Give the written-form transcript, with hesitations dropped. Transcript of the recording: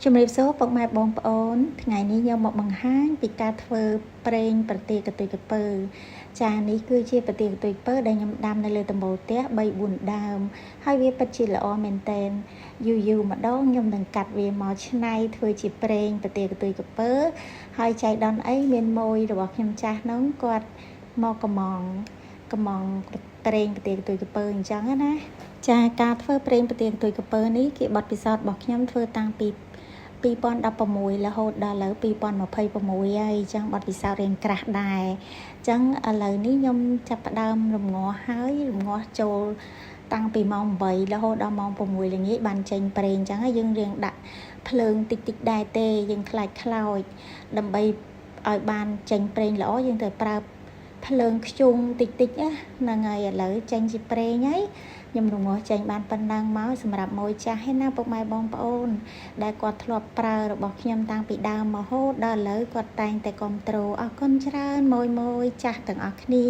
ជំរាបសួរពុកម៉ែបងប្អូនថ្ងៃនេះខ្ញុំមកបង្ហាញពីការធ្វើប្រេងប្រទាលកន្ទុយក្រពើចានេះគឺជាប្រទាលកន្ទុយក្រពើដែលខ្ញុំដាំនៅលើដំបូលផ្ទះ3-4ដើមហើយវាពិតជាល្អមែនទែនយូរម្ដងខ្ញុំនឹងកាត់វាមកច្នៃធ្វើជាប្រេងប្រទាលកន្ទុយក្រពើហើយចៃដន្យអីមានមួយរបស់ខ្ញុំចាស់នោះគាត់មកកំងប្រេងប្រទាលកន្ទុយក្រពើអញ្ចឹងណាចាការធ្វើប្រេងប្រទាលកន្ទុយក្រពើនេះគេបទពិសោធន៍របស់ខ្ញុំធ្វើតាំងពី2016រហូតដល់ឥឡូវ2026ហើយអញ្ចឹងបទពិសោធន៍រៀងក្រាស់ដែរអញ្ចឹងឥឡូវនេះខ្ញុំចាប់ផ្ដើមរំងាស់ហើយរំងាស់ចូលតាំងពីម៉ោង8រហូតដល់ម៉ោង6ល្ងាចបានចេញប្រេងអញ្ចឹងហើយយើងរៀងដាក់ភ្លើងតិចដែរទេយើងខ្លាចខ្លោចដើម្បីឲ្យបានចេញប្រេងល្អយើងត្រូវប្រើភ្លើងខ្ជុំតិចហ្នឹងហើយឥឡូវចេញជាប្រេងហើយខ្ញុំរងាស់ចេញបានប៉ុណ្ណឹងមកសម្រាប់ម៉ួយចាស់ឯណាពុកម៉ែបងប្អូនដែលគាត់ធ្លាប់ប្រើរបស់ខ្ញុំតាំងពីដើមរហូតដល់ឥឡូវគាត់តែងតែគាំទ្រអរគុណច្រើនម៉ួយចាស់ទាំងអស់គ្នា